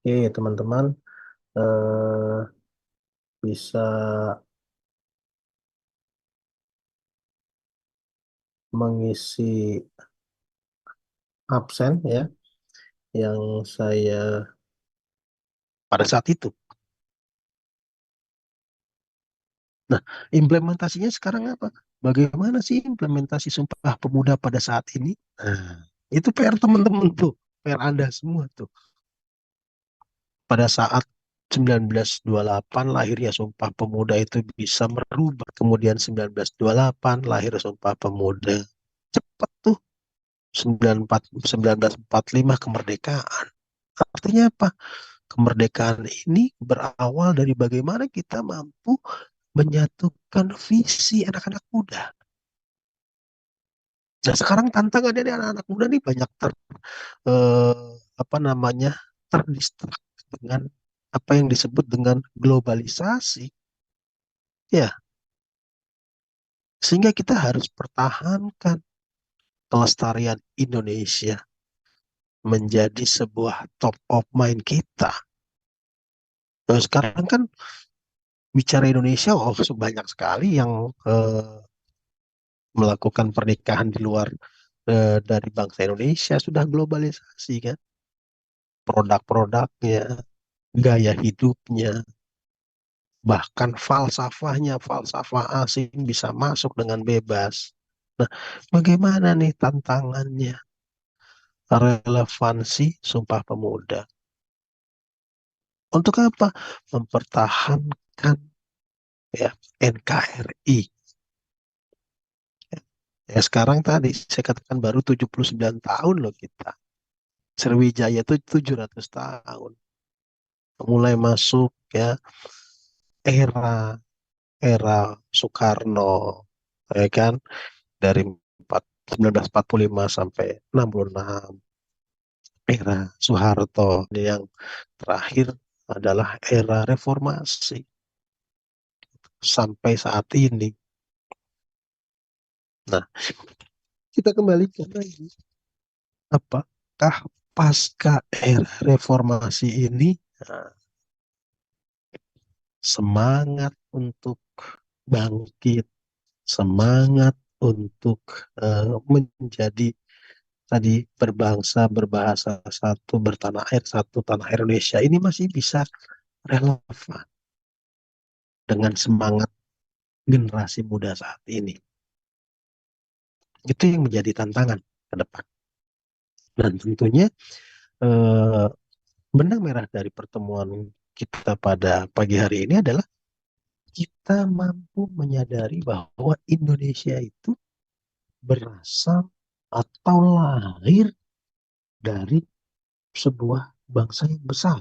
Oke, teman-teman, eh, bisa mengisi absen ya, yang saya pada saat itu. Nah, implementasinya sekarang apa? Bagaimana sih implementasi Sumpah Pemuda pada saat ini? Nah, itu PR teman-teman tuh, PR Anda semua tuh. Pada saat 1928 lahirnya Sumpah Pemuda itu bisa merubah. Kemudian 1928 lahir Sumpah Pemuda. Cepat tuh, 1945 kemerdekaan. Artinya apa? Kemerdekaan ini berawal dari bagaimana kita mampu menyatukan visi anak-anak muda. Nah, sekarang tantangannya nih anak-anak muda nih banyak apa namanya terdistrak dengan apa yang disebut dengan globalisasi, ya, sehingga kita harus pertahankan kelestarian Indonesia menjadi sebuah top of mind kita. Nah, sekarang kan bicara Indonesia, oh banyak sekali yang melakukan pernikahan di luar dari bangsa Indonesia, sudah globalisasi kan, produk-produknya, gaya hidupnya, bahkan falsafahnya, falsafah asing bisa masuk dengan bebas. Nah, bagaimana nih tantangannya, relevansi Sumpah Pemuda? Untuk apa? Mempertahankan ya NKRI. Ya, sekarang tadi saya katakan baru 79 tahun loh kita. Sriwijaya itu 700 tahun. Mulai masuk ya era era Soekarno, ya kan, dari 1945 sampai 66, era Soeharto. Yang terakhir adalah era reformasi sampai saat ini. Nah, kita kembalikan lagi, apakah pasca era reformasi ini semangat untuk bangkit, semangat untuk menjadi tadi berbangsa, berbahasa satu, bertanah air satu, tanah air Indonesia ini masih bisa relevan dengan semangat generasi muda saat ini. Itu yang menjadi tantangan ke depan. Dan tentunya eh, benang merah dari pertemuan kita pada pagi hari ini adalah kita mampu menyadari bahwa Indonesia itu berasal atau lahir dari sebuah bangsa yang besar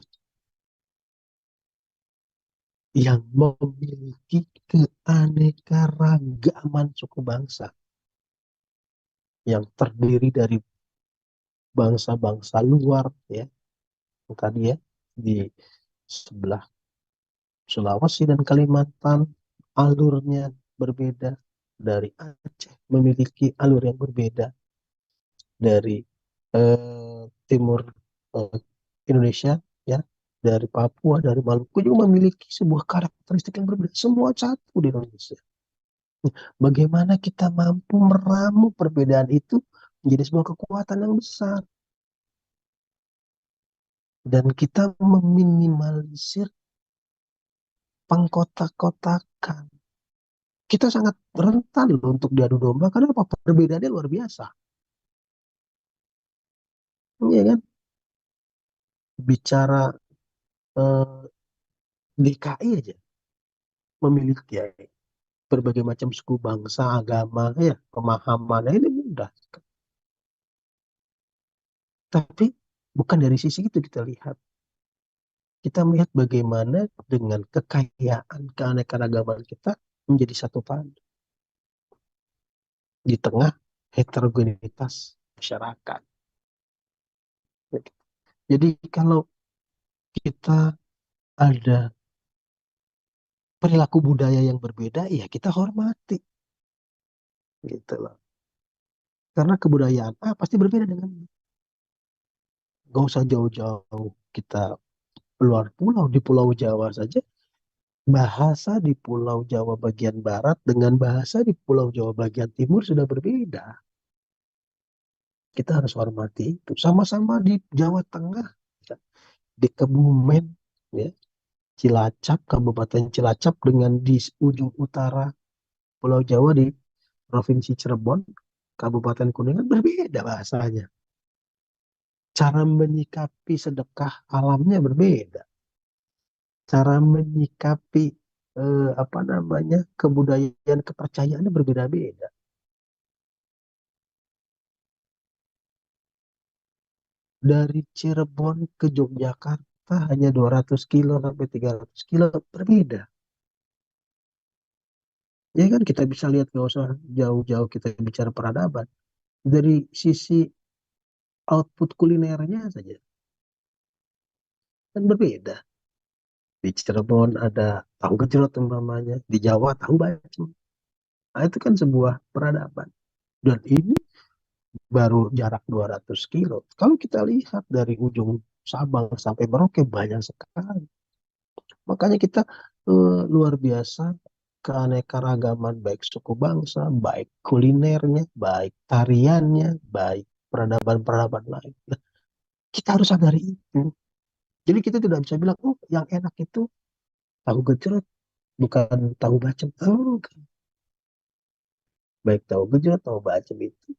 yang memiliki keanekaragaman suku bangsa yang terdiri dari bangsa-bangsa luar ya, tadi ya, di sebelah Sulawesi dan Kalimantan alurnya berbeda, dari Aceh memiliki alur yang berbeda, dari timur eh, Indonesia ya, dari Papua, dari Maluku juga memiliki sebuah karakteristik yang berbeda, semua satu di Indonesia. Bagaimana kita mampu meramu perbedaan itu menjadi sebuah kekuatan yang besar, dan kita meminimalisir pengkotak-kotakan. Kita sangat rentan loh untuk diadu domba karena apa? Perbedaannya luar biasa. Iya kan? Bicara eh, DKI aja memiliki ya, berbagai macam suku bangsa, agama, ya, pemahaman. Ini mudah. Tapi bukan dari sisi itu kita lihat. Kita melihat bagaimana dengan kekayaan keanekaragaman kita menjadi satu padu di tengah heterogenitas masyarakat. Jadi kalau kita ada perilaku budaya yang berbeda, ya kita hormati, gitu loh. Karena kebudayaan A pasti berbeda dengan B. Gak usah jauh-jauh kita luar pulau, di Pulau Jawa saja, bahasa di Pulau Jawa bagian barat dengan bahasa di Pulau Jawa bagian timur sudah berbeda. Kita harus hormati itu. Sama-sama di Jawa Tengah, di Kebumen, ya, Cilacap, Kabupaten Cilacap dengan di ujung utara Pulau Jawa di Provinsi Cirebon, Kabupaten Kuningan berbeda bahasanya. Cara menyikapi sedekah alamnya berbeda. Cara menyikapi apa namanya, kebudayaan kepercayaannya berbeda-beda. Dari Cirebon ke Yogyakarta hanya 200 kilo sampai 300 kilo berbeda. Ya kan kita bisa lihat, nggak usah jauh-jauh kita bicara peradaban. Dari sisi output kulinernya saja kan berbeda. Di Cirebon ada tahu gejrot umpamanya, di Jawa tahu bacem. Nah, itu kan sebuah peradaban. Dan ini baru jarak 200 kilo. Kalau kita lihat dari ujung Sabang sampai Merauke banyak sekali. Makanya kita luar biasa keanekaragaman baik suku bangsa, baik kulinernya, baik tariannya, baik peradaban-peradaban lain. Nah, kita harus sadari itu. Jadi kita tidak bisa bilang, oh yang enak itu tahu gejrot, bukan tahu bacem. Oh, baik tahu gejrot, tahu bacem itu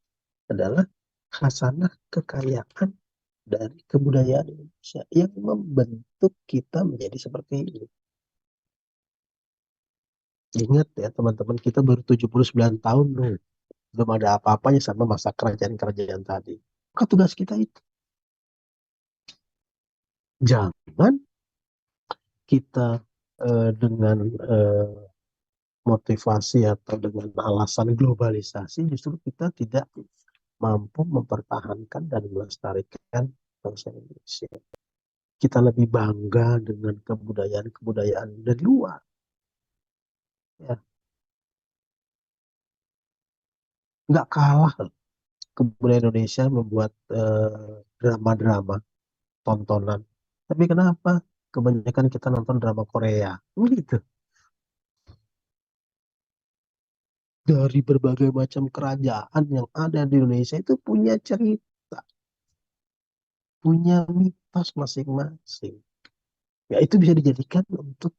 adalah khasanah kekayaan dari kebudayaan Indonesia yang membentuk kita menjadi seperti ini. Ingat ya teman-teman, kita baru 79 tahun loh. Belum ada apa-apanya sama masa kerajaan-kerajaan tadi. Maka tugas kita itu, jangan kita dengan motivasi atau dengan alasan globalisasi justru kita tidak mampu mempertahankan dan melestarikan bangsa Indonesia. Kita lebih bangga dengan kebudayaan-kebudayaan dari luar. Ya, nggak kalah loh. Kebudayaan Indonesia membuat drama-drama, tontonan. Tapi kenapa kebanyakan kita nonton drama Korea? Gitu. Dari berbagai macam kerajaan yang ada di Indonesia itu punya cerita, punya mitos masing-masing. Ya itu bisa dijadikan untuk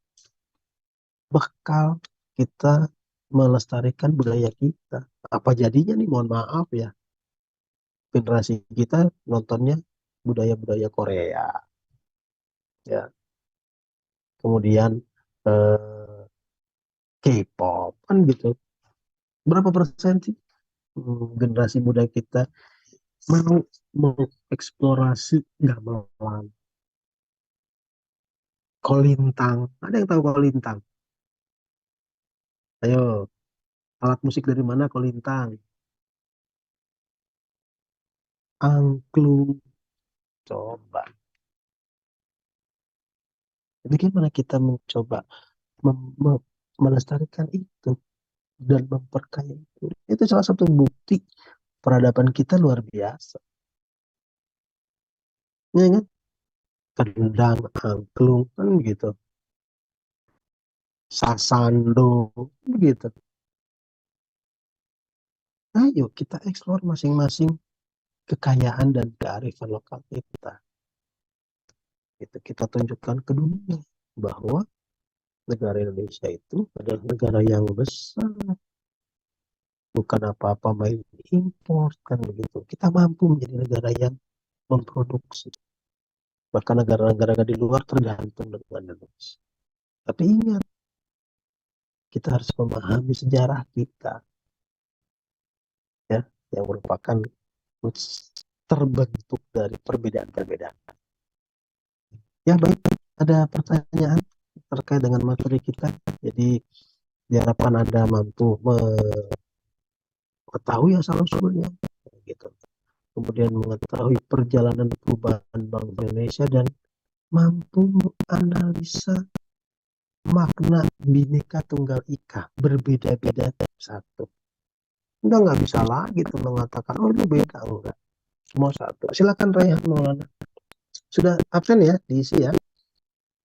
bekal kita melestarikan budaya kita. Apa jadinya nih, mohon maaf ya, generasi kita nontonnya budaya-budaya Korea, ya. Kemudian eh, K-pop kan gitu. Berapa persen sih generasi muda kita mau mengeksplorasi gamelan, kolintang? Ada yang tahu kolintang? Ayo, alat musik dari mana kolintang? Angklung. Coba. Bagaimana kita mencoba melestarikan itu dan memperkaya itu? Itu salah satu bukti peradaban kita luar biasa. Ya kan? Kendang, angklung, kan gitu. Sasando, begitu. Ayo kita eksplor masing-masing kekayaan dan kearifan lokal kita. Itu kita tunjukkan ke dunia bahwa negara Indonesia itu adalah negara yang besar, bukan apa-apa main impor kan begitu. Kita mampu menjadi negara yang memproduksi. Bahkan negara-negara di luar tergantung dengan Indonesia. Tapi ingat, kita harus memahami sejarah kita, ya, yang merupakan terbentuk dari perbedaan-perbedaan. Ya baik, ada pertanyaan terkait dengan materi kita. Jadi diharapkan Anda mampu mengetahui asal-usulnya, gitu. Kemudian mengetahui perjalanan perubahan bangsa Indonesia dan mampu menganalisa makna Bhinneka Tunggal Ika, berbeda-beda satu. Udah nggak bisa lagi tuh mengatakan, oh itu beda, enggak. Mau satu. Silakan Raihan Maulana. Sudah absen ya, diisi ya.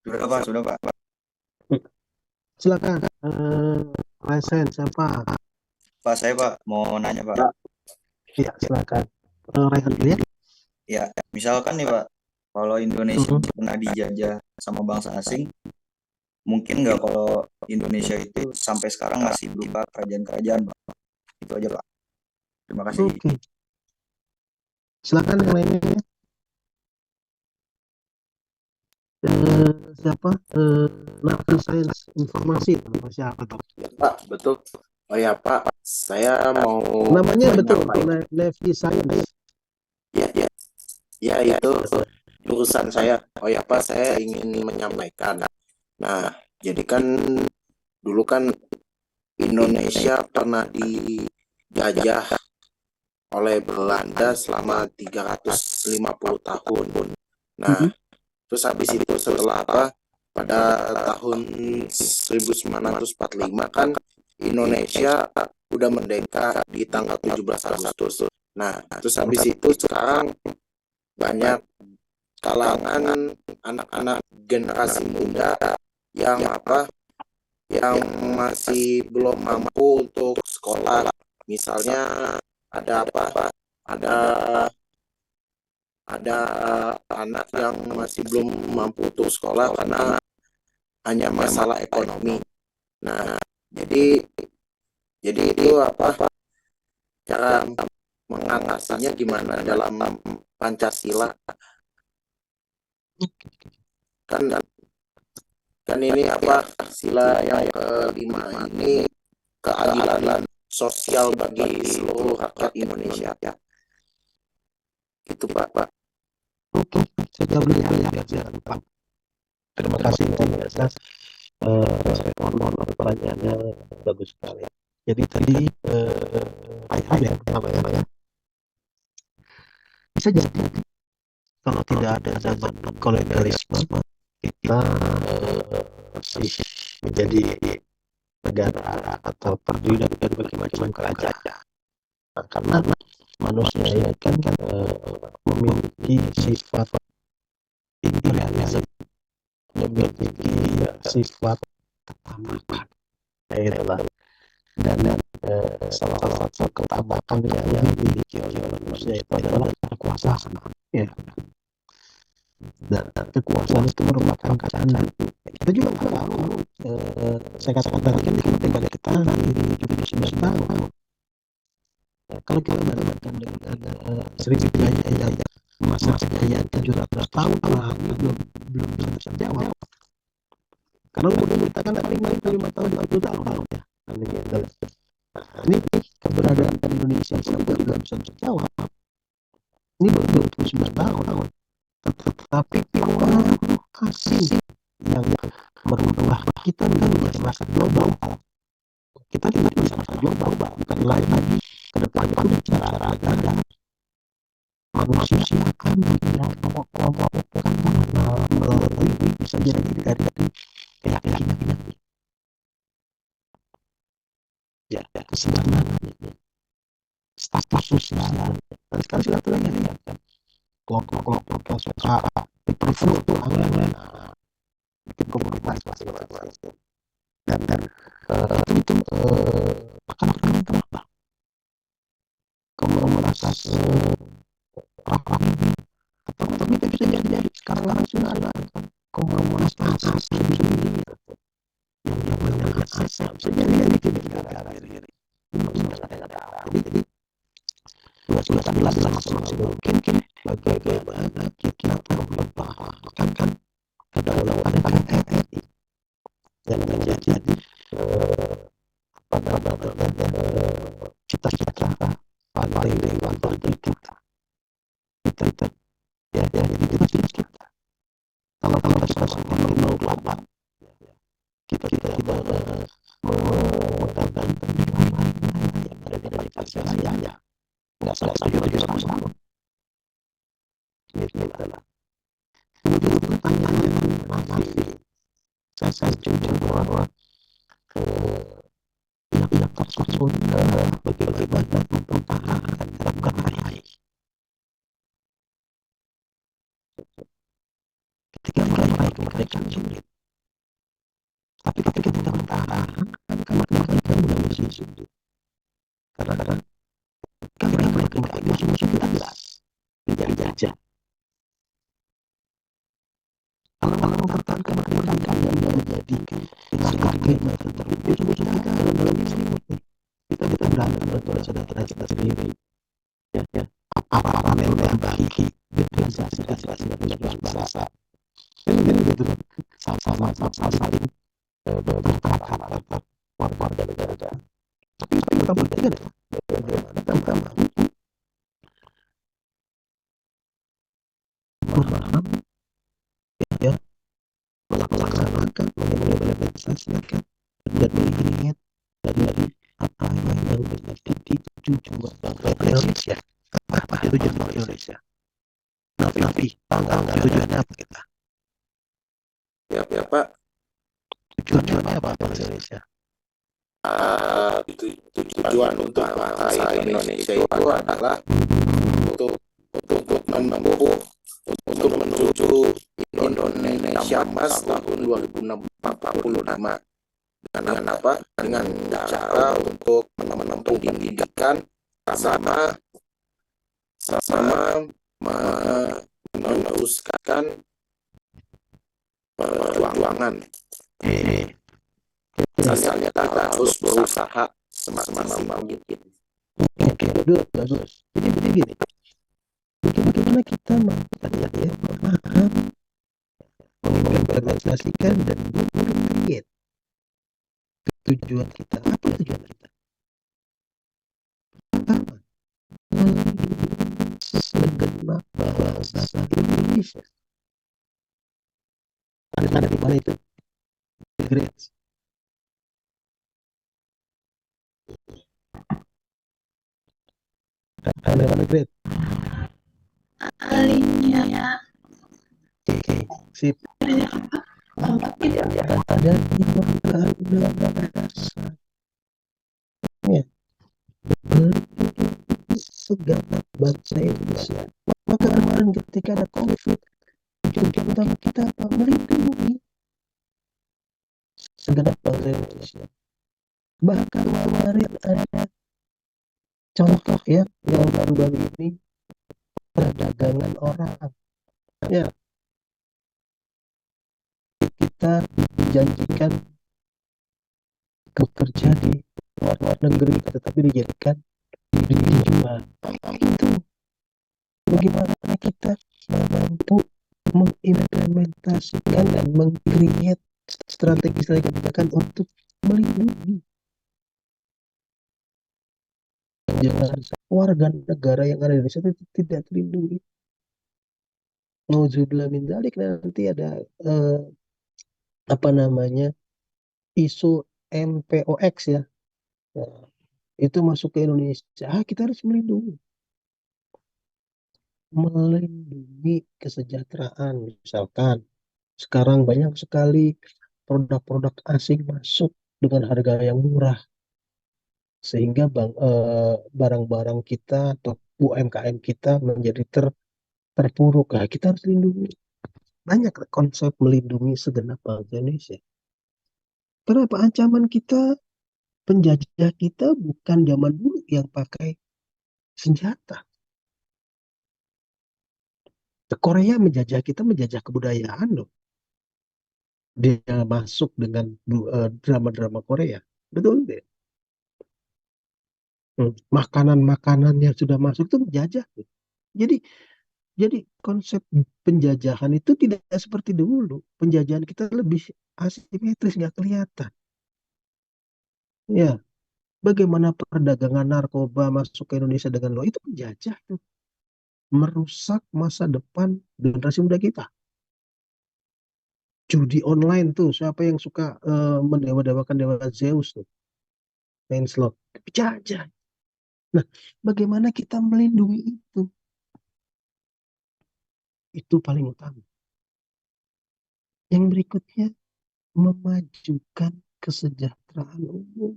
Sudah Pak, sudah Pak. Silakan. Resen siapa? Pak saya Pak mau nanya Pak. Iya, silakan. Raihan dulu ya. Ya, misalkan nih Pak, kalau Indonesia Mhm. pernah dijajah sama bangsa asing, mungkin nggak kalau Indonesia itu sampai sekarang masih berupa kerajaan-kerajaan Pak? Itu aja Pak. Terima kasih. Oke, silakan yang lainnya. Siapa? Nafi Sains Informasi. Nama siapa tuh? Ya Pak, betul. Oh ya Pak, saya mau Namanya betul, menyampaikan. Nafi Sains. Ya, ya, ya itu jurusan saya. Oh ya Pak, saya ingin menyampaikan. Nah, jadi kan dulu kan Indonesia pernah dijajah oleh Belanda selama 350 tahun. Nah, Mhm. terus habis itu setelah apa? Pada tahun 1945 kan Indonesia udah merdeka di tanggal 17 Agustus. Nah, terus habis itu sekarang banyak kalangan anak-anak generasi muda yang apa? Yang masih belum mampu untuk sekolah. Misalnya ada apa? Ada ada anak yang masih belum mampu untuk sekolah karena hanya masalah ekonomi. Nah, jadi jadi itu apa cara mengatasinya gimana dalam Pancasila kan kan ini apa sila yang kelima ini keadilan sosial bagi seluruh rakyat Indonesia ya itu Pak. Oke, saya jawab dulu ya, biar jangan lupa. Terima kasih Om Yasas. Respon pertanyaannya bagus sekali. Jadi tadi Raihan yang pertama ya, bisa jadi kalau tidak ada zaman kolonialisme kita masih menjadi negara atau terdiri dari berbagai macam kerajaan. Nah, karena manusia ini kan memiliki sifat imperialisme, memiliki sifat ketamakan, itulah. Dan salah satu ketamakan yang dimiliki oleh manusia itu adalah kekuasaan. Ya, dan kekuasaan itu merupakan candu. Kita juga nggak tahu. Saya katakan tadi kan negara kita dari 79 tahun. Ya, kalau kita bandingkan dengan Sriwijaya yang masa kejayaan 700 tahun, ini belum bisa jawab. Karena umur kita kan 55 tahun, 60 tahun ya. Ini keberadaan Indonesia itu juga bisa terjawab. Ini baru 29 tahun. Tetapi pengaruh asing yang merubah kita menjadi masa global. Kita tidak bisa masa global, bukan lagi ke depan itu bicara agama. Manusia akan kelompok-kelompok melalui bisa jadi dari keyakinan, ya, keselamatan, status sosial. Dan sekarang sudah terlihat ya, kan kelompok-kelompok yang suka diperfungsikan bikin komunitas masing-masing. Dan itu akan kenapa komunitas ini atau kita bisa jadi sekarang sudah ada komunitas sendiri yang namanya ASEAN bisa jadi di negara sendiri. Jadi sudah jelas masing-masing mungkin bagaimana kita mempertahankan kedaulatan NKRI yang menjadi pada cita-cita paling dewan kita kita ya jadi kita kalau kita sama mau lama kita tidak mengundangkan pendidikan lainnya yang ada di Pancasila ya nggak salah setuju sama gitu adalah kemudian pertanyaan masih saya jujur bahwa yang tersebut bagaimana mempertahankan dalam bahaya ketika meraih kemerdekaan sudut. Karena mereka musuh-musuh kita jelas, dijajah. Kalau mempertahankan kemerdekaan yang menjadi langkah prima tertentu, musuh-musuh kita dalam selimut nih. Kita berantem untuk saudara kita sendiri. Ya, apa yang bagi diferensiasi bahasa. Kan gitu, sama saling bertahap warga negara. Tapi yang penting adalah bagaimana kita mampu memahami, ya, melaksanakan, mengimplementasikan dan melihat dari apa yang menjadi tujuan bangsa Indonesia. Apa tujuan bangsa Indonesia? Nafi, tujuannya apa kita? Ya Pak. Tujuannya apa bangsa Indonesia? Tujuan untuk bangsa Indonesia itu adalah untuk menempuh untuk menuju Indonesia Emas tahun 2045 dengan apa? Dengan cara untuk menempuh pendidikan sama meneruskan perjuangan. Misalnya kita harus berusaha semaksimal mungkin. Oke, bagus. Jadi begini, bagaimana kita memahami, mengimplementasikan dan mengkreat tujuan kita. Apa tujuan kita? Pertama, segenap bangsa Indonesia. Ada di mana itu? The Great. Ada mana Great? Alinea. Oke, sip. Ada di mana dasar. Ya, segenap bangsa Indonesia. Maka kemarin ketika ada konflik, tujuan utama kita apa? Melindungi segenap bangsa Indonesia. Bahkan kemarin ada contoh ya yang baru-baru ini, perdagangan orang. Ya, kita dijanjikan bekerja di luar negeri, tetapi dijual. Itu bagaimana kita mampu mengimplementasikan dan mengkreat strategi kebijakan untuk melindungi jangan warga negara yang ada di Indonesia itu tidak terlindungi. Nauzubillah min dzalik, nanti ada apa namanya, isu MPOX ya. Nah, itu masuk ke Indonesia. Kita harus melindungi kesejahteraan. Misalkan sekarang banyak sekali produk-produk asing masuk dengan harga yang murah, sehingga barang-barang kita atau UMKM kita menjadi terpuruk. Nah, kita harus lindungi. Banyak konsep melindungi segenap bangsa Indonesia. Kenapa? Ancaman kita, penjajah kita bukan zaman dulu yang pakai senjata. Korea menjajah kita, menjajah kebudayaan loh. Dia masuk dengan drama-drama Korea. Betul deh. Makanan-makanan yang sudah masuk itu menjajah. Jadi konsep penjajahan itu tidak seperti dulu. Penjajahan kita lebih asimetris, nggak kelihatan. Ya, bagaimana perdagangan narkoba masuk ke Indonesia dengan luas, itu penjajah tuh. Merusak masa depan generasi muda kita. Judi online tuh, siapa yang suka mendewa-dewakan dewa Zeus tuh, main slot, penjajah. Nah, bagaimana kita melindungi itu? Itu paling utama. Yang berikutnya, memajukan kesejahteraan umum.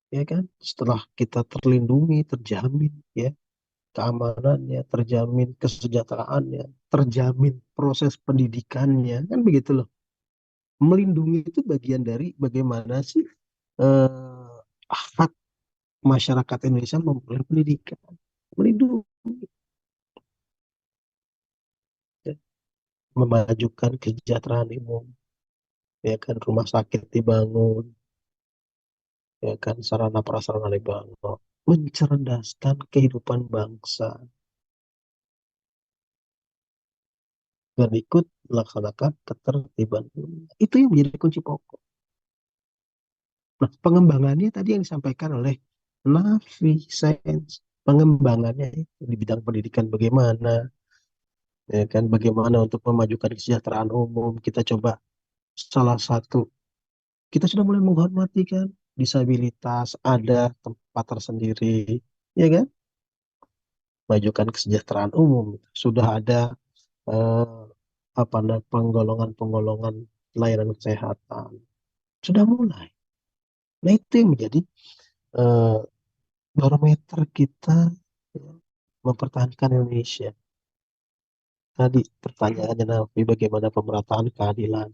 Ya kan? Setelah kita terlindungi, terjamin ya keamanannya, terjamin kesejahteraannya, terjamin proses pendidikannya, kan begitu loh. melindungi itu bagian dari bagaimana sih hak masyarakat Indonesia memperoleh pendidikan, melindungi, ya, memajukan kesejahteraan umum, ya kan, rumah sakit dibangun, ya kan, sarana prasarana dibangun, mencerdaskan kehidupan bangsa dan ikut melaksanakan ketertiban dunia. Itu yang menjadi kunci pokok. Nah, pengembangannya tadi yang disampaikan oleh Nafi Sains, pengembangannya itu di bidang pendidikan bagaimana, ya kan, bagaimana untuk memajukan kesejahteraan umum. Kita coba salah satu, kita sudah mulai menghormati kan disabilitas, ada tempat tersendiri, ya kan, majukan kesejahteraan umum, sudah ada eh, apa namanya, penggolongan-penggolongan layanan kesehatan, sudah mulai. Nah, itu yang menjadi eh, barometer kita, ya, mempertahankan Indonesia. Tadi pertanyaannya Nafi, bagaimana pemerataan keadilan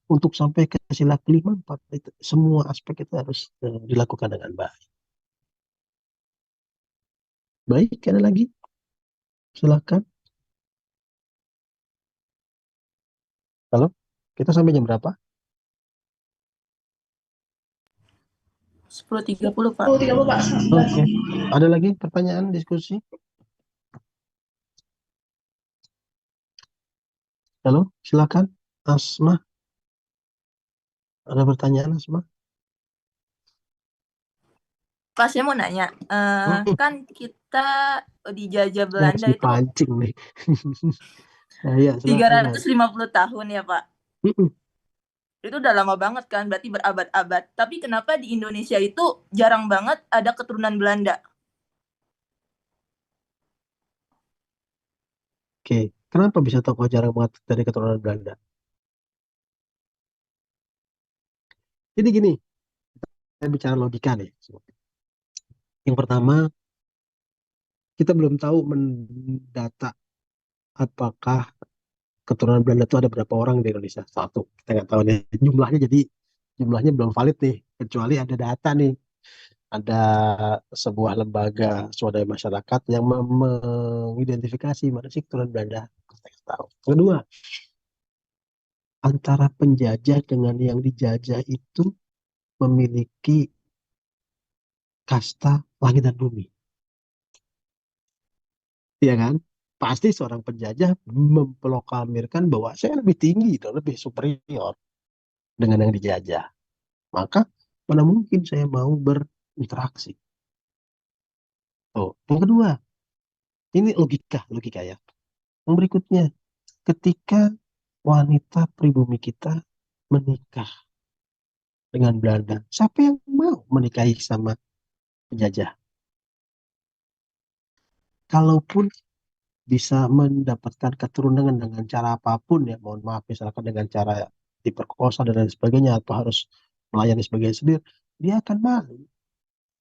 untuk sampai ke sila kelima empat itu, semua aspek itu harus dilakukan dengan baik. Baik, ada lagi? Silakan. Halo, kita sampai jam berapa? 10.30 Pak. Oke, ada lagi pertanyaan diskusi? Halo, silakan. Asma, ada pertanyaan Asma? Pak, saya mau nanya, kan kita dijajah Belanda Harus itu dipancing nih. Ya, silakan. 350 tahun ya Pak. Mm-mm. Itu udah lama banget kan, berarti berabad-abad. Tapi kenapa di Indonesia itu jarang banget ada keturunan Belanda? Oke, kenapa bisa tokoh jarang banget dari keturunan Belanda? Jadi gini, saya bicara logika nih. Yang pertama, kita belum tahu mendata apakah keturunan Belanda itu ada berapa orang di Indonesia. Satu, kita nggak tahu nih jumlahnya, jadi jumlahnya belum valid nih, kecuali ada data nih, ada sebuah lembaga swadaya masyarakat yang mengidentifikasi mana sih keturunan Belanda. Kita tahu. Kedua, antara penjajah dengan yang dijajah itu memiliki kasta langit dan bumi, ya kan? Pasti seorang penjajah memproklamirkan bahwa saya lebih tinggi dan lebih superior dengan yang dijajah. Maka mana mungkin saya mau berinteraksi. Oh, yang kedua, ini logika, logika ya. Yang berikutnya, ketika wanita pribumi kita menikah dengan Belanda, siapa yang mau menikahi sama penjajah? Kalaupun bisa mendapatkan keturunan dengan cara apapun, ya mohon maaf, misalkan dengan cara diperkosa dan lain sebagainya, atau harus melayani sebagai sendiri, dia akan malu.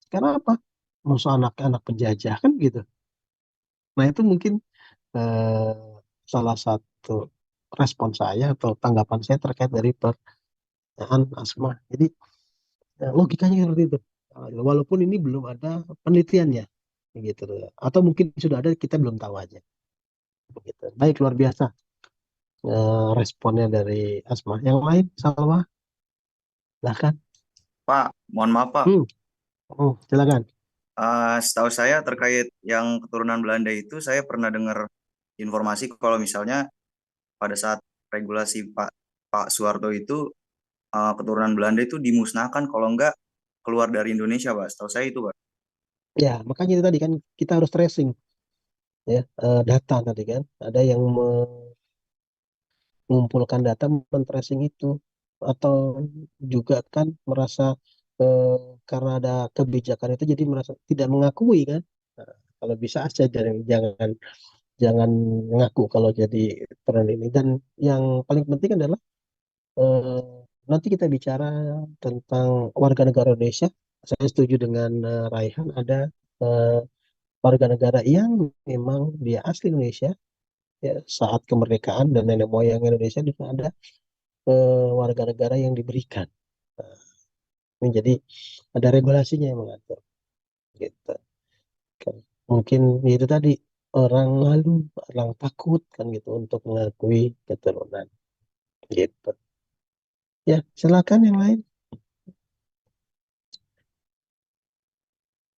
Karena apa? Musuh anak-anak penjajah kan gitu. Nah, itu mungkin eh, salah satu respon saya atau tanggapan saya terkait dari pertanyaan Asma. Jadi logikanya seperti itu. Walaupun ini belum ada penelitiannya, gitu. Atau mungkin sudah ada, kita belum tahu aja. Begitu. Baik, luar biasa responnya dari Asma. Yang lain, Salwa, silakan. Pak, mohon maaf Pak. Silakan. Setahu saya terkait yang keturunan Belanda itu, saya pernah dengar informasi kalau misalnya pada saat regulasi Pak Soeharto itu, keturunan Belanda itu dimusnahkan kalau enggak keluar dari Indonesia, Pak. Setahu saya itu, Pak. Ya, makanya itu tadi kan kita harus tracing, ya, data tadi kan. Ada yang mengumpulkan data, men-tracing itu, atau juga kan merasa eh, karena ada kebijakan itu jadi merasa tidak mengakui kan. Nah, kalau bisa aja jangan jangan ngaku kalau jadi peran ini. Dan yang paling penting adalah eh, nanti kita bicara tentang warga negara Indonesia. Saya setuju dengan Raihan, ada eh, warga negara yang memang dia asli Indonesia, ya, saat kemerdekaan dan nenek moyang Indonesia juga ada, warga negara yang diberikan. Nah, jadi ada regulasinya yang mengatur gitu kan. Mungkin itu tadi orang malu, orang takut kan gitu untuk mengakui keturunan gitu. Ya, silakan yang lain.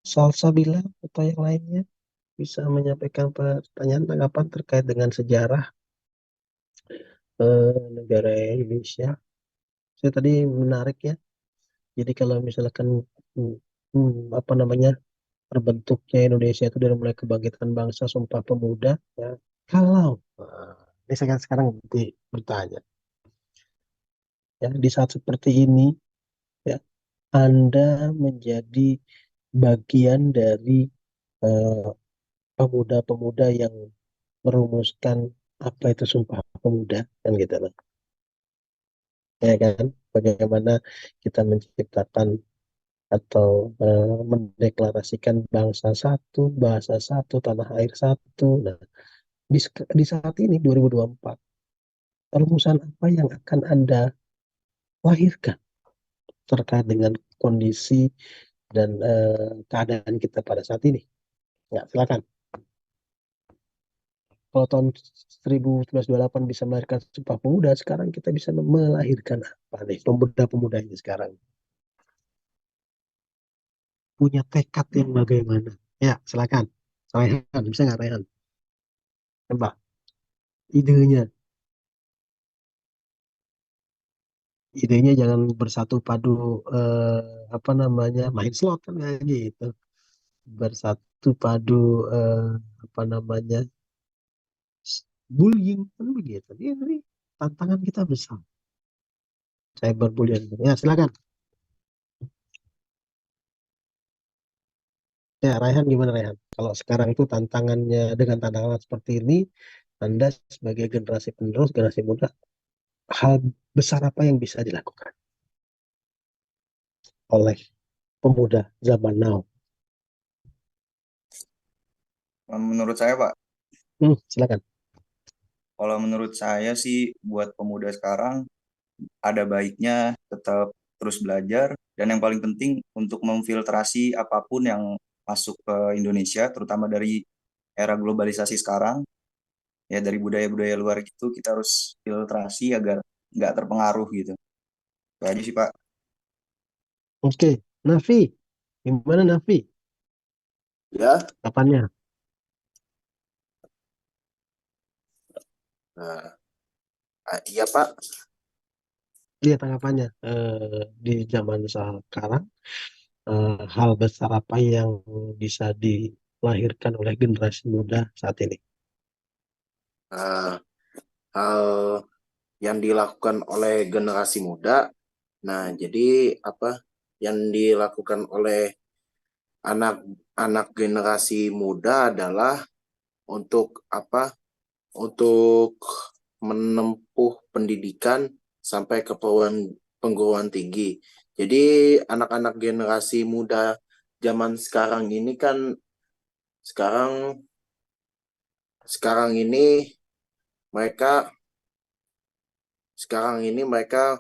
Salsabila atau yang lainnya bisa menyampaikan pertanyaan tanggapan terkait dengan sejarah negara Indonesia. Saya tadi menarik ya. Jadi kalau misalkan hmm, apa namanya terbentuknya Indonesia itu dari mulai kebangkitan bangsa Sumpah Pemuda, ya. Kalau ini saya sekarang bertanya, ya di saat seperti ini, ya Anda menjadi bagian dari eh, pemuda-pemuda yang merumuskan apa itu Sumpah Pemuda kan gitu loh. Ya kan, bagaimana kita menciptakan atau mendeklarasikan bangsa satu, bahasa satu, tanah air satu. Nah, di saat ini 2024, rumusan apa yang akan Anda lahirkan terkait dengan kondisi dan keadaan kita pada saat ini? Ya, silakan. Kalau tahun 1928 bisa melahirkan Sumpah Pemuda, sekarang kita bisa melahirkan apa nih pemuda-pemuda ini sekarang? Punya tekad yang bagaimana? Ya, silakan. Raihan, bisa nggak Raihan? Coba, idenya. Idenya jangan bersatu padu, eh, apa namanya, main slot kan kayak gitu. Bersatu padu, eh, apa namanya, bullying kan begitu. Ini tantangan kita besar. Cyberbullying. Ya, silakan. Ya, Raihan gimana Raihan? Kalau sekarang itu tantangannya dengan tantangan seperti ini, Anda sebagai generasi penerus, generasi muda, hal besar apa yang bisa dilakukan oleh pemuda zaman now? Menurut saya, Pak, Silakan. kalau menurut saya sih buat pemuda sekarang ada baiknya tetap terus belajar dan yang paling penting untuk memfiltrasi apapun yang masuk ke Indonesia, terutama dari era globalisasi sekarang, ya dari budaya-budaya luar gitu kita harus filtrasi agar nggak terpengaruh gitu. Itu aja sih Pak. Oke, Nafi, gimana Nafi? Ya. Kapannya? Nah, iya Pak. Lihat tanggapannya di zaman sekarang, hal besar apa yang bisa dilahirkan oleh generasi muda saat ini? Nah, hal yang dilakukan oleh generasi muda. Nah, jadi apa yang dilakukan oleh anak-anak generasi muda adalah untuk apa? Untuk menempuh pendidikan sampai ke perguruan tinggi. Jadi anak-anak generasi muda zaman sekarang ini kan sekarang sekarang ini mereka sekarang ini mereka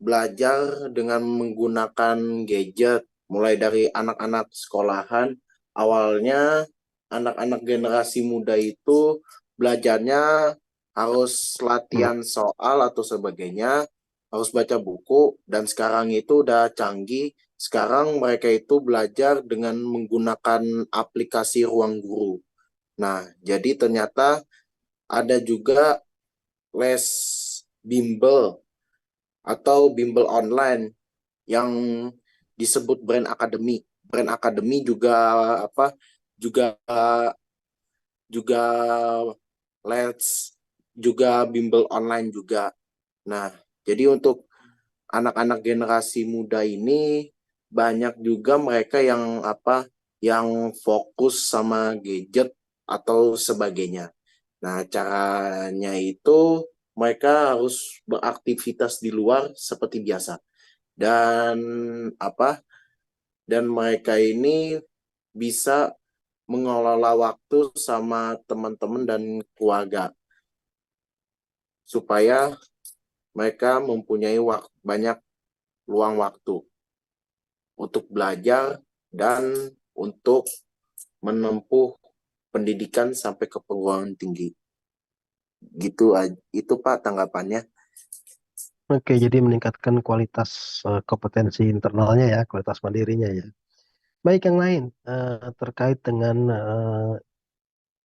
belajar dengan menggunakan gadget, mulai dari anak-anak sekolahan. Awalnya anak-anak generasi muda itu belajarnya harus Hmm. latihan soal atau sebagainya, harus baca buku, dan sekarang itu udah canggih. Sekarang mereka itu belajar dengan menggunakan aplikasi Ruang Guru. Nah, jadi ternyata ada juga les bimbel atau bimbel online yang disebut Brand Academy. Brand Academy juga apa juga juga let's juga bimbel online juga. Nah, jadi untuk anak-anak generasi muda ini banyak juga mereka yang yang fokus sama gadget atau sebagainya. Nah, caranya itu mereka harus beraktivitas di luar seperti biasa. Dan dan mereka ini bisa mengelola waktu sama teman-teman dan keluarga supaya mereka mempunyai banyak luang waktu untuk belajar dan untuk menempuh pendidikan sampai ke perguruan tinggi. Gitu itu Pak tanggapannya. Oke, jadi meningkatkan kualitas kompetensi internalnya ya, kualitas mandirinya ya. Baik, yang lain terkait dengan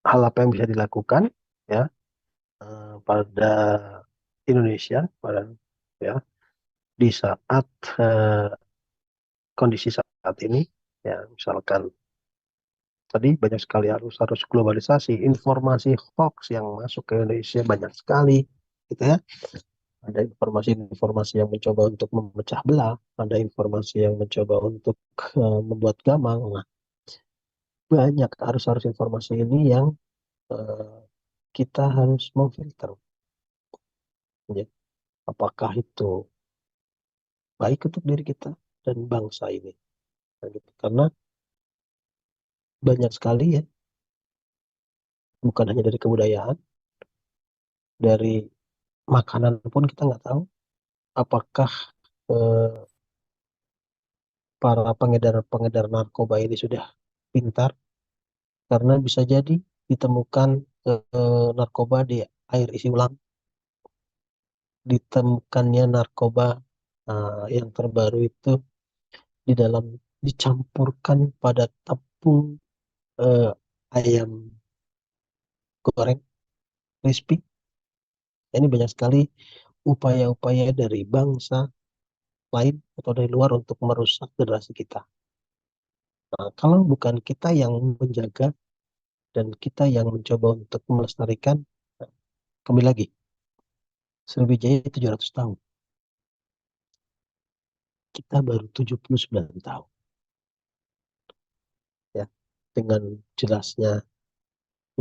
hal apa yang bisa dilakukan ya pada Indonesia ya di saat kondisi saat ini ya, misalkan tadi banyak sekali harus globalisasi, informasi hoax yang masuk ke Indonesia banyak sekali gitu ya. Ada informasi-informasi yang mencoba untuk memecah belah, ada informasi yang mencoba untuk membuat gamang. Nah, banyak harus informasi ini yang kita harus memfilter ya. Apakah itu baik untuk diri kita dan bangsa ini. Nah, gitu. Karena banyak sekali ya, bukan hanya dari kebudayaan, dari makanan pun kita nggak tahu apakah para pengedar narkoba ini sudah pintar, karena bisa jadi ditemukan narkoba di air isi ulang, ditemukannya narkoba yang terbaru itu dicampurkan pada tepung ayam goreng crispy. Ini banyak sekali upaya-upaya dari bangsa lain atau dari luar untuk merusak generasi kita. Nah, kalau bukan kita yang menjaga dan kita yang mencoba untuk melestarikan, kembali lagi, Sriwijaya 700 tahun. Kita baru 79 tahun. Ya, dengan jelasnya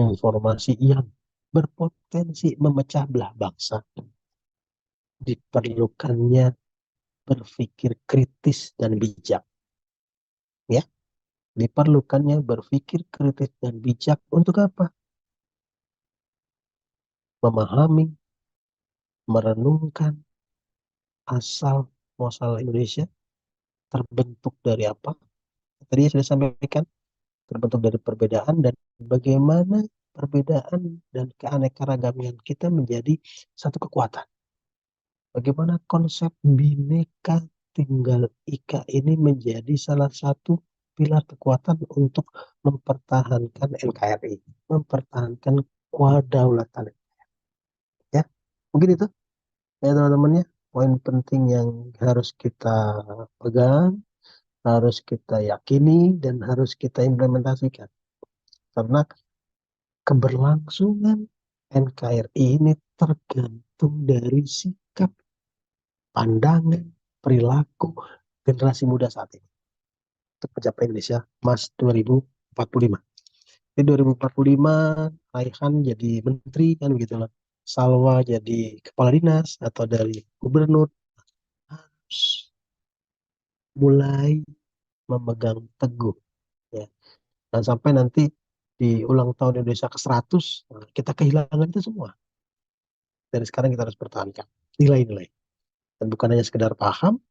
informasi yang berpotensi memecah belah bangsa, diperlukannya berpikir kritis dan bijak. Ya, diperlukannya berpikir kritis dan bijak untuk apa? Memahami, merenungkan asal muasal Indonesia terbentuk dari apa? Tadi sudah sampaikan, terbentuk dari perbedaan, dan bagaimana perbedaan dan keanekaragaman kita menjadi satu kekuatan. Bagaimana konsep Bhinneka Tunggal Ika ini menjadi salah satu pilar kekuatan untuk mempertahankan NKRI, mempertahankan kedaulatan. Ya, mungkin itu ya teman-teman ya, poin penting yang harus kita pegang, harus kita yakini, dan harus kita implementasikan. Karena keberlangsungan NKRI ini tergantung dari sikap, pandangan, perilaku generasi muda saat ini untuk mencapai Indonesia Mas 2045. Di 2045 Raihan jadi menteri kan begitu lah. Salwa jadi kepala dinas atau dari gubernur, harus mulai memegang teguh ya. Dan sampai nanti di ulang tahun Indonesia ke-100 kita kehilangan itu semua. Dari sekarang kita harus pertahankan nilai-nilai. Dan bukan hanya sekedar paham,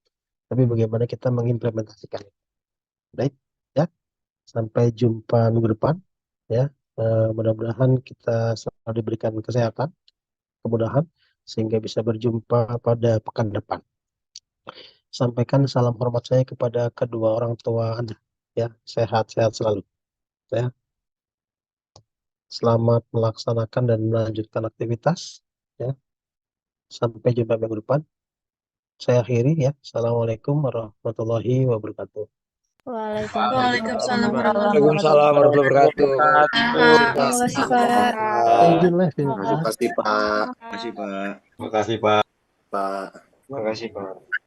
tapi bagaimana kita mengimplementasikan. Baik, ya. Sampai jumpa minggu depan, ya. Mudah-mudahan kita selalu diberikan kesehatan, kemudahan, sehingga bisa berjumpa pada pekan depan. Sampaikan salam hormat saya kepada kedua orang tua Anda, ya. Sehat-sehat selalu, ya. Selamat melaksanakan dan melanjutkan aktivitas, ya. Sampai jumpa minggu depan. Saya akhiri ya. Assalamualaikum warahmatullahi wabarakatuh. Waalaikumsalam Waalaikumsalam warahmatullahi wabarakatuh. Terima kasih, Pak. Izin live ini. Terima kasih Pak. Terima kasih Pak. Terima kasih Pak. Pak. Terima kasih Pak.